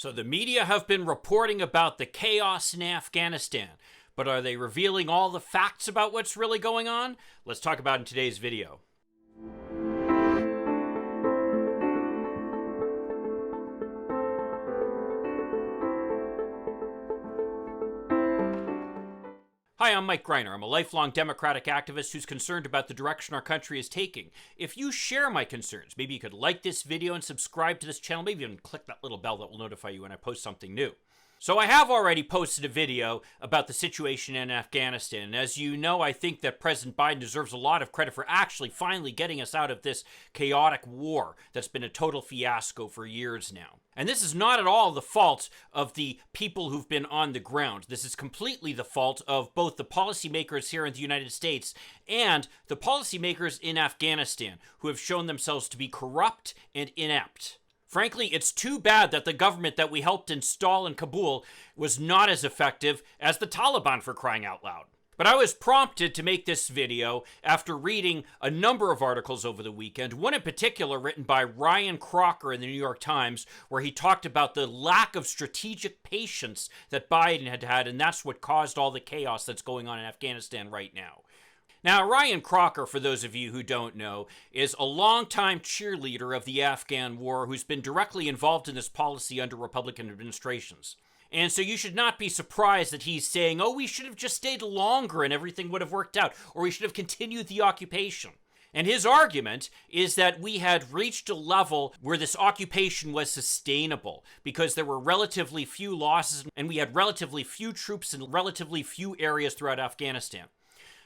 So the media have been reporting about the chaos in Afghanistan, but are they revealing all the facts about what's really going on? Let's talk about it in today's video. Hi, I'm Mike Greiner. I'm a lifelong Democratic activist who's concerned about the direction our country is taking. If you share my concerns, maybe you could like this video and subscribe to this channel, maybe even click that little bell that will notify you when I post something new. So I have already posted a video about the situation in Afghanistan. And as you know, I think that President Biden deserves a lot of credit for actually finally getting us out of this chaotic war that's been a total fiasco for years now. And this is not at all the fault of the people who've been on the ground. This is completely the fault of both the policymakers here in the United States and the policymakers in Afghanistan, who have shown themselves to be corrupt and inept. Frankly, it's too bad that the government that we helped install in Kabul was not as effective as the Taliban, for crying out loud. But I was prompted to make this video after reading a number of articles over the weekend, one in particular written by Ryan Crocker in the New York Times, where he talked about the lack of strategic patience that Biden had, and that's what caused all the chaos that's going on in Afghanistan right now. Now, Ryan Crocker, for those of you who don't know, is a longtime cheerleader of the Afghan war who's been directly involved in this policy under Republican administrations. And so you should not be surprised that he's saying, oh, we should have just stayed longer and everything would have worked out, or we should have continued the occupation. And his argument is that we had reached a level where this occupation was sustainable because there were relatively few losses and we had relatively few troops in relatively few areas throughout Afghanistan.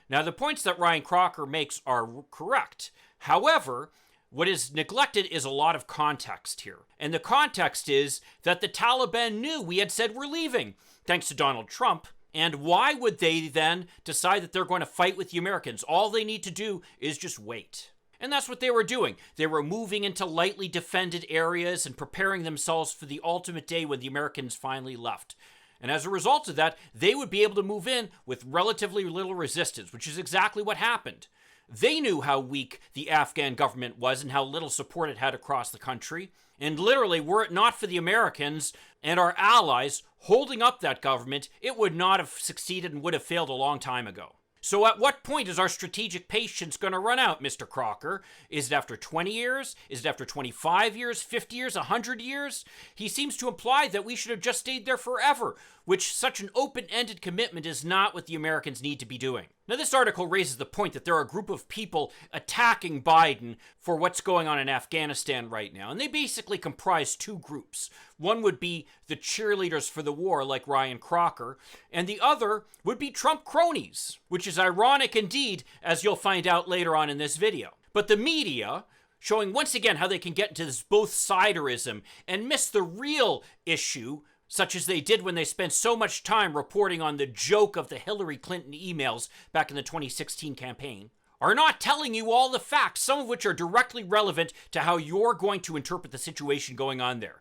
Now, the points that Ryan Crocker makes are correct. However, what is neglected is a lot of context here. And the context is that the Taliban knew we had said we're leaving, thanks to Donald Trump. And why would they then decide that they're going to fight with the Americans? All they need to do is just wait. And that's what they were doing. They were moving into lightly defended areas and preparing themselves for the ultimate day when the Americans finally left. And as a result of that, they would be able to move in with relatively little resistance, which is exactly what happened. They knew how weak the Afghan government was and how little support it had across the country. And literally, were it not for the Americans and our allies holding up that government, it would not have succeeded and would have failed a long time ago. So at what point is our strategic patience going to run out, Mr. Crocker? Is it after 20 years? Is it after 25 years, 50 years, 100 years? He seems to imply that we should have just stayed there forever, which such an open-ended commitment is not what the Americans need to be doing. Now, this article raises the point that there are a group of people attacking Biden for what's going on in Afghanistan right now, and they basically comprise two groups. One would be the cheerleaders for the war, like Ryan Crocker, and the other would be Trump cronies, which is ironic indeed, as you'll find out later on in this video. But the media, showing once again how they can get into this both-siderism and miss the real issue, such as they did when they spent so much time reporting on the joke of the Hillary Clinton emails back in the 2016 campaign, are not telling you all the facts, some of which are directly relevant to how you're going to interpret the situation going on there.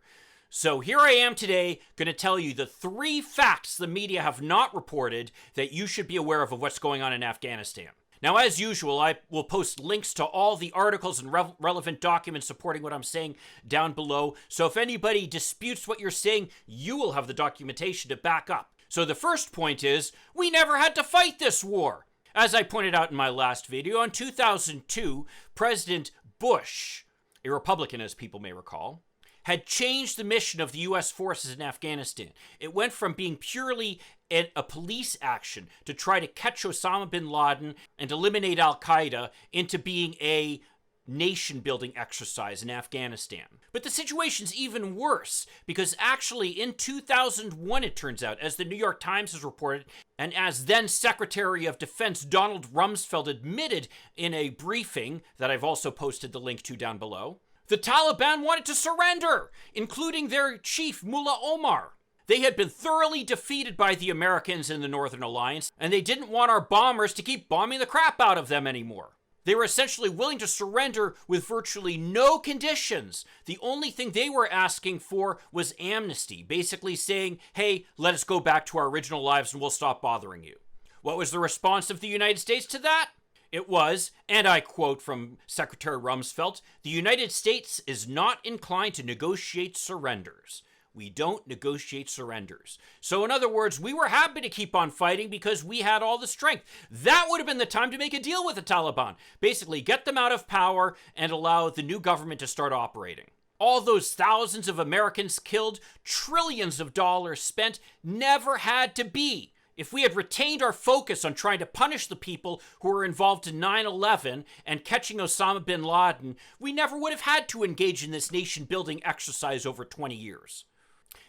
So here I am today, going to tell you the 3 facts the media have not reported that you should be aware of what's going on in Afghanistan. Now, as usual, I will post links to all the articles and relevant documents supporting what I'm saying down below. So if anybody disputes what you're saying, you will have the documentation to back up. So the first point is, we never had to fight this war. As I pointed out in my last video, in 2002, President Bush, a Republican as people may recall, had changed the mission of the U.S. forces in Afghanistan. It went from being purely a police action to try to catch Osama bin Laden and eliminate al-Qaeda into being a nation-building exercise in Afghanistan. But the situation's even worse, because actually in 2001, it turns out, as the New York Times has reported, and as then Secretary of Defense Donald Rumsfeld admitted in a briefing that I've also posted the link to down below, the Taliban wanted to surrender, including their chief, Mullah Omar. They had been thoroughly defeated by the Americans in the Northern Alliance, and they didn't want our bombers to keep bombing the crap out of them anymore. They were essentially willing to surrender with virtually no conditions. The only thing they were asking for was amnesty, basically saying, hey, let us go back to our original lives and we'll stop bothering you. What was the response of the United States to that? It was, and I quote from Secretary Rumsfeld, "The United States is not inclined to negotiate surrenders." We don't negotiate surrenders. So in other words, we were happy to keep on fighting because we had all the strength. That would have been the time to make a deal with the Taliban. Basically, get them out of power and allow the new government to start operating. All those thousands of Americans killed, trillions of dollars spent, never had to be. If we had retained our focus on trying to punish the people who were involved in 9/11 and catching Osama bin Laden, we never would have had to engage in this nation-building exercise over 20 years.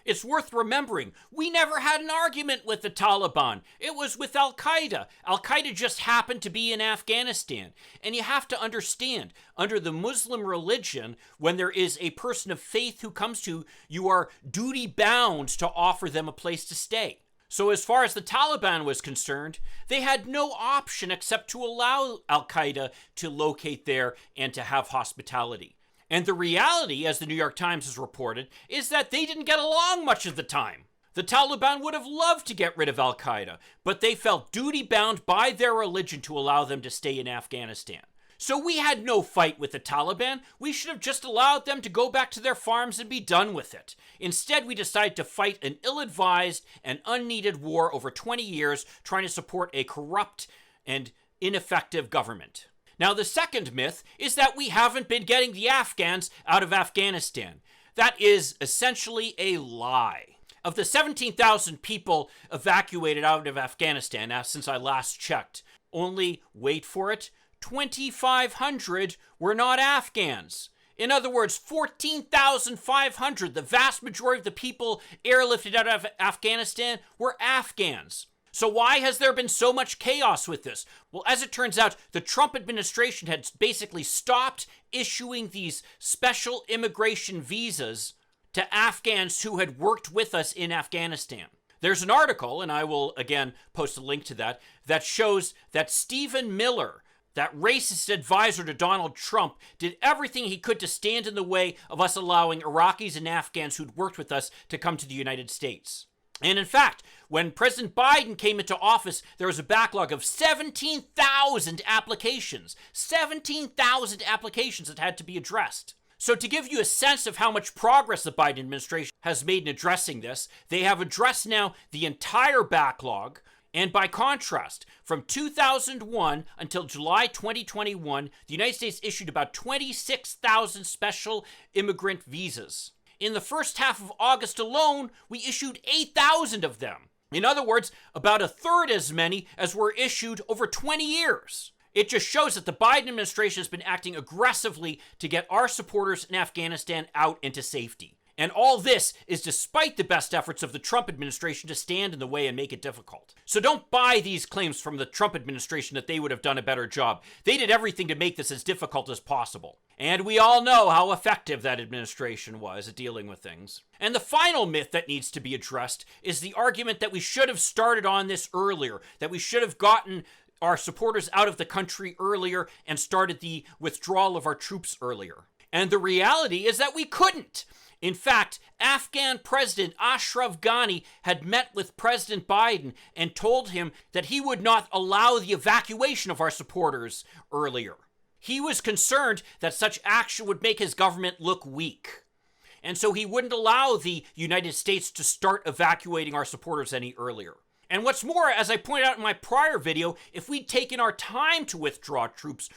It's worth remembering, we never had an argument with the Taliban. It was with Al-Qaeda. Al-Qaeda just happened to be in Afghanistan. And you have to understand, under the Muslim religion, when there is a person of faith who comes to you, are duty-bound to offer them a place to stay. So as far as the Taliban was concerned, they had no option except to allow Al-Qaeda to locate there and to have hospitality. And the reality, as the New York Times has reported, is that they didn't get along much of the time. The Taliban would have loved to get rid of Al-Qaeda, but they felt duty-bound by their religion to allow them to stay in Afghanistan. So we had no fight with the Taliban. We should have just allowed them to go back to their farms and be done with it. Instead, we decided to fight an ill-advised and unneeded war over 20 years, trying to support a corrupt and ineffective government. Now, the second myth is that we haven't been getting the Afghans out of Afghanistan. That is essentially a lie. Of the 17,000 people evacuated out of Afghanistan, since I last checked, only, wait for it, 2,500 were not Afghans. In other words, 14,500, the vast majority of the people airlifted out of Afghanistan, were Afghans. So why has there been so much chaos with this? Well, as it turns out, the Trump administration had basically stopped issuing these special immigration visas to Afghans who had worked with us in Afghanistan. There's an article, and I will again post a link to that, that shows that Stephen Miller, that racist advisor to Donald Trump, did everything he could to stand in the way of us allowing Iraqis and Afghans who'd worked with us to come to the United States. And in fact, when President Biden came into office, there was a backlog of 17,000 applications. 17,000 applications that had to be addressed. So to give you a sense of how much progress the Biden administration has made in addressing this, they have addressed now the entire backlog. And by contrast, from 2001 until July 2021, the United States issued about 26,000 special immigrant visas. In the first half of August alone, we issued 8,000 of them. In other words, about a third as many as were issued over 20 years. It just shows that the Biden administration has been acting aggressively to get our supporters in Afghanistan out into safety. And all this is despite the best efforts of the Trump administration to stand in the way and make it difficult. So don't buy these claims from the Trump administration that they would have done a better job. They did everything to make this as difficult as possible. And we all know how effective that administration was at dealing with things. And the final myth that needs to be addressed is the argument that we should have started on this earlier, that we should have gotten our supporters out of the country earlier and started the withdrawal of our troops earlier. And the reality is that we couldn't. In fact, Afghan President Ashraf Ghani had met with President Biden and told him that he would not allow the evacuation of our supporters earlier. He was concerned that such action would make his government look weak. And so he wouldn't allow the United States to start evacuating our supporters any earlier. And what's more, as I pointed out in my prior video, if we'd taken our time to withdraw troops,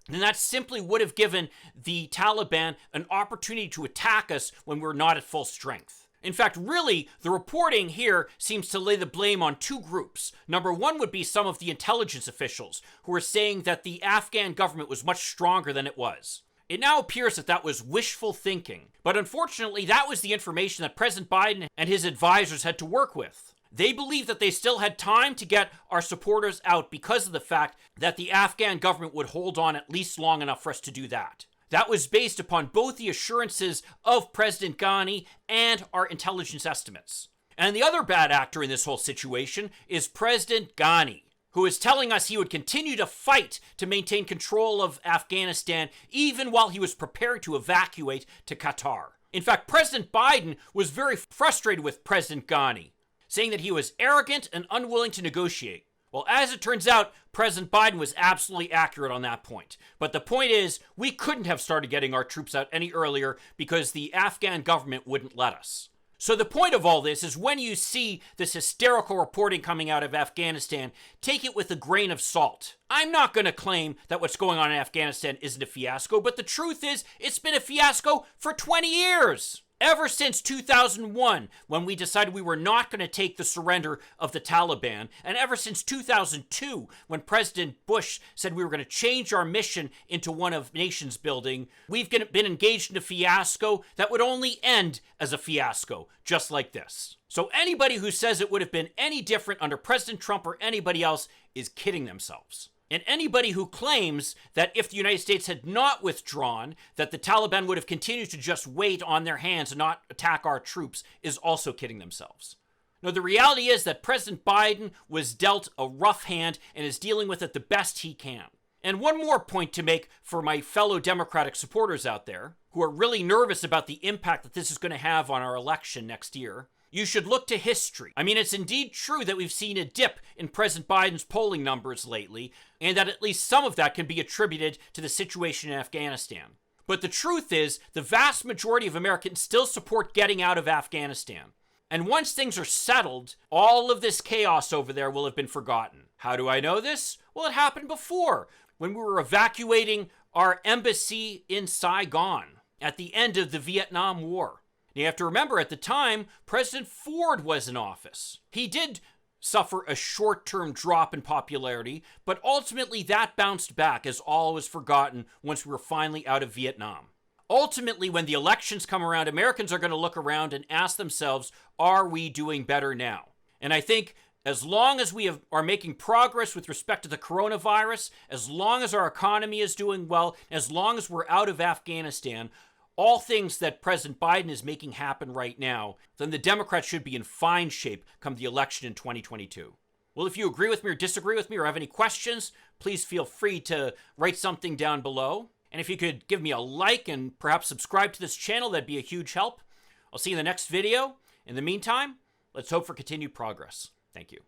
then that simply would have given the Taliban an opportunity to attack us when we're not at full strength. In fact, really, the reporting here seems to lay the blame on two groups. Number one would be some of the intelligence officials who were saying that the Afghan government was much stronger than it was. It now appears that that was wishful thinking, but unfortunately, that was the information that President Biden and his advisors had to work with. They believed that they still had time to get our supporters out because of the fact that the Afghan government would hold on at least long enough for us to do that. That was based upon both the assurances of President Ghani and our intelligence estimates. And the other bad actor in this whole situation is President Ghani, who is telling us he would continue to fight to maintain control of Afghanistan even while he was preparing to evacuate to Qatar. In fact, President Biden was very frustrated with President Ghani, saying that he was arrogant and unwilling to negotiate. Well, as it turns out, President Biden was absolutely accurate on that point. But the point is, we couldn't have started getting our troops out any earlier because the Afghan government wouldn't let us. So the point of all this is when you see this hysterical reporting coming out of Afghanistan, take it with a grain of salt. I'm not going to claim that what's going on in Afghanistan isn't a fiasco, but the truth is it's been a fiasco for 20 years. Ever since 2001, when we decided we were not going to take the surrender of the Taliban, and ever since 2002, when President Bush said we were going to change our mission into one of nations building, we've been engaged in a fiasco that would only end as a fiasco, just like this. So anybody who says it would have been any different under President Trump or anybody else is kidding themselves. And anybody who claims that if the United States had not withdrawn, that the Taliban would have continued to just wait on their hands and not attack our troops is also kidding themselves. No, the reality is that President Biden was dealt a rough hand and is dealing with it the best he can. And one more point to make for my fellow Democratic supporters out there who are really nervous about the impact that this is going to have on our election next year. You should look to history. I mean, it's indeed true that we've seen a dip in President Biden's polling numbers lately, and that at least some of that can be attributed to the situation in Afghanistan. But the truth is, the vast majority of Americans still support getting out of Afghanistan. And once things are settled, all of this chaos over there will have been forgotten. How do I know this? Well, it happened before, when we were evacuating our embassy in Saigon at the end of the Vietnam War. You have to remember, at the time, President Ford was in office. He did suffer a short-term drop in popularity, but ultimately that bounced back as all was forgotten once we were finally out of Vietnam. Ultimately, when the elections come around, Americans are going to look around and ask themselves, are we doing better now? And I think as long as we are making progress with respect to the coronavirus, as long as our economy is doing well, as long as we're out of Afghanistan, all things that President Biden is making happen right now, then the Democrats should be in fine shape come the election in 2022. Well, if you agree with me or disagree with me or have any questions, please feel free to write something down below. And if you could give me a like and perhaps subscribe to this channel, that'd be a huge help. I'll see you in the next video. In the meantime, let's hope for continued progress. Thank you.